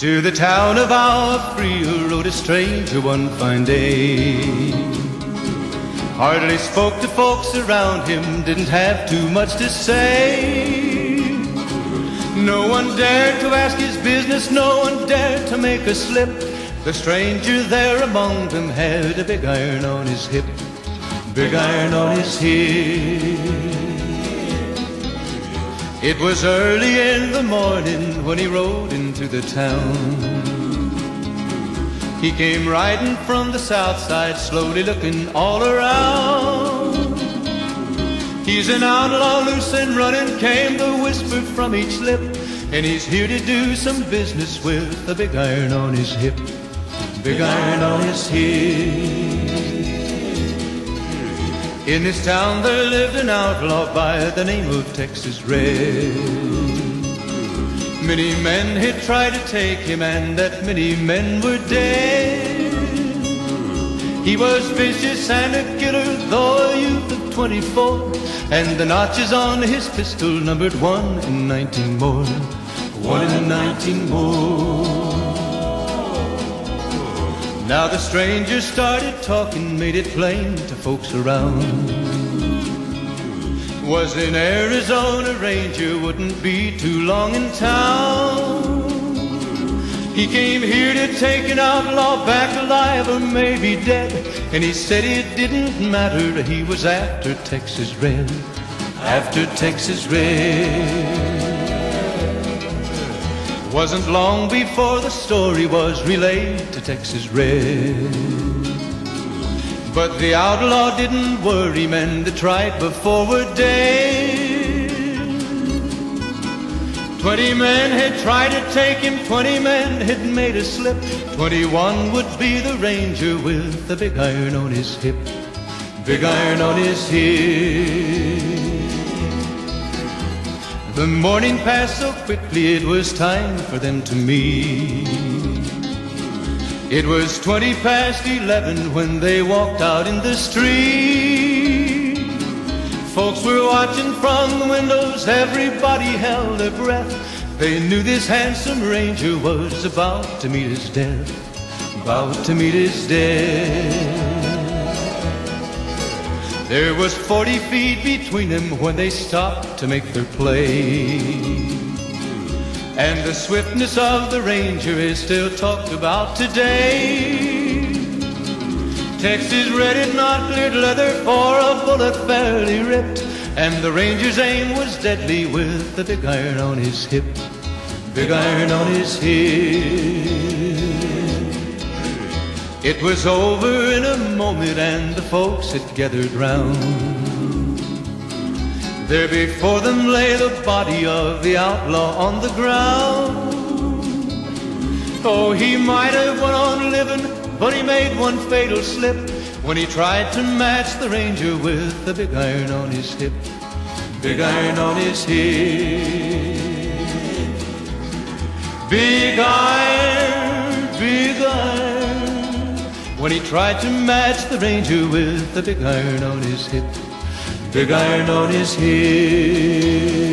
To the town of our Frio rode a stranger one fine day. Hardly spoke to folks around him, didn't have too much to say. No one dared to ask his business, no one dared to make a slip. The stranger there among them had a big iron on his hip, big iron on his hip. It was early in the morning when he rode into the town. He came riding from the south side, slowly looking all around. He's an outlaw, loose and running, came the whisper from each lip, and he's here to do some business with a big iron on his hip, big iron on his hip. In this town there lived an outlaw by the name of Texas Red. Many men had tried to take him, and that many men were dead. He was vicious and a killer, though a youth of 24, and the notches on his pistol numbered 1 in 19 more, 1 in 19 more. Now the stranger started talking, made it plain to folks around. Was an Arizona Ranger, wouldn't be too long in town. He came here to take an outlaw back alive or maybe dead, and he said it didn't matter, he was after Texas Red, after Texas Red. Wasn't long before the story was relayed to Texas Red. But the outlaw didn't worry men that tried before were dead. 20 men had tried to take him, 20 men had made a slip. 21 would be the Ranger with the big iron on his hip, big iron on his hip. The morning passed so quickly, it was time for them to meet. It was 20 past 11 when they walked out in the street. Folks were watching from the windows, everybody held their breath. They knew this handsome Ranger was about to meet his death, about to meet his death. There was 40 feet between them when they stopped to make their play. And the swiftness of the Ranger is still talked about today. Texas Red had not cleared leather for a bullet fairly ripped, and the Ranger's aim was deadly with the big iron on his hip, big iron on his hip. It was over in a moment and the folks had gathered round. There before them lay the body of the outlaw on the ground. Oh, he might have went on living, but he made one fatal slip when he tried to match the Ranger with the big iron on his hip, big iron on his hip. Big iron, big iron, when he tried to match the Ranger with the big iron on his hip, big iron on his hip.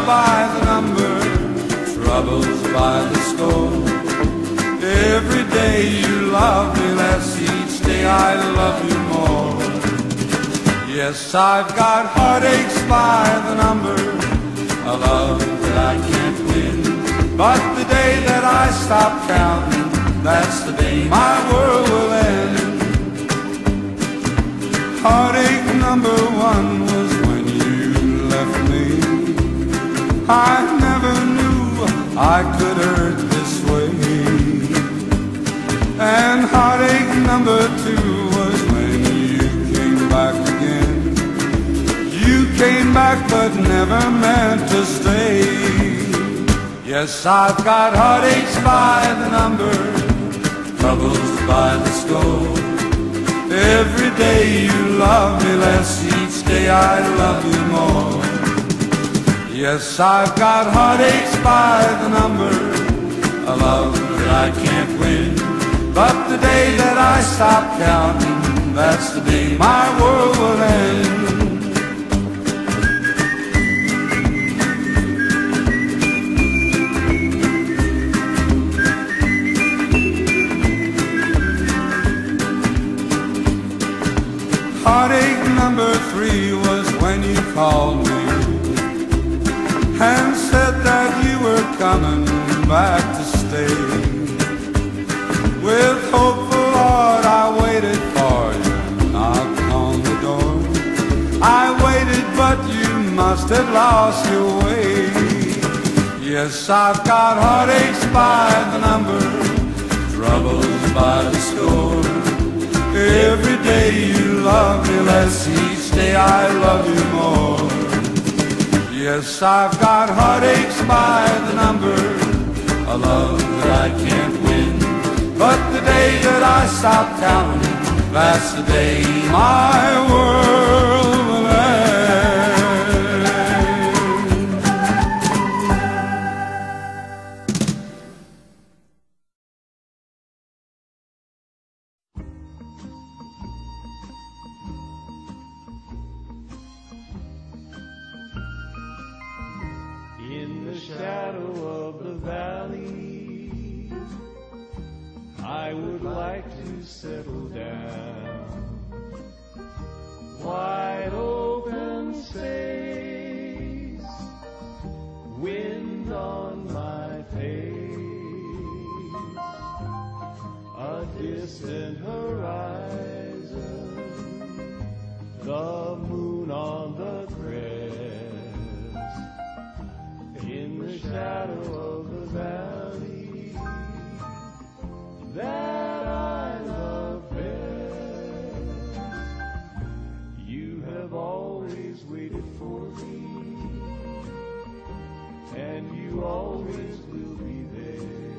by the number, troubles by the score. Every day you love me less, each day I love you more. Yes, I've got heartaches by the number, a love that I can't win. But the day that I stop counting, that's the day my world will end. Heartache number one was when you left me. I never knew I could hurt this way. And heartache number two was when you came back again. You came back but never meant to stay. Yes, I've got heartaches by the number, troubles by the score. Every day you love me less, each day I love you more. Yes, I've got heartaches by the number, a love that I can't win. But the day that I stop counting, that's the day my world will end. Heartache number three was when you called me and said that you were coming back to stay. With hopeful heart I waited for you, knocked on the door. I waited but you must have lost your way. Yes, I've got heartaches by the number, troubles by the score. Every day you love me less, each day I love you more. Yes, I've got heartaches by the number, a love that I can't win. But the day that I stop counting, that's the day my world will end. In the shadow of the valley, I would like to settle down. Wide open space, wind on my face, a distant horizon, the moon on the crest. In the shadow of the valley that I love best, you have always waited for me, and you always will be there.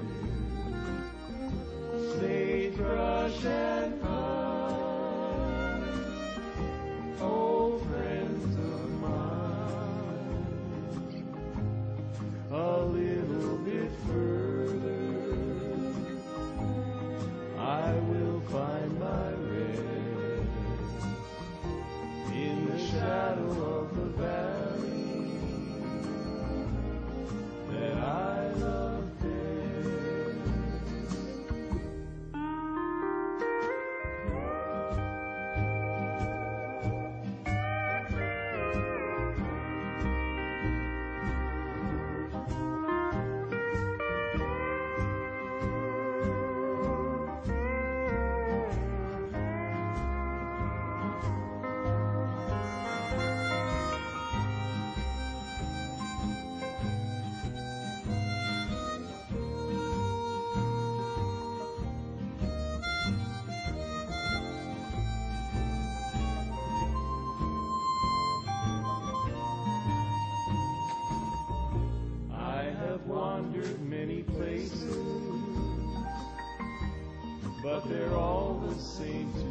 Sagebrush and pine, old friends of mine. A little bit further, I will find my rest in the shadow of the valley that I love best. Wandered many places, but they're all the same to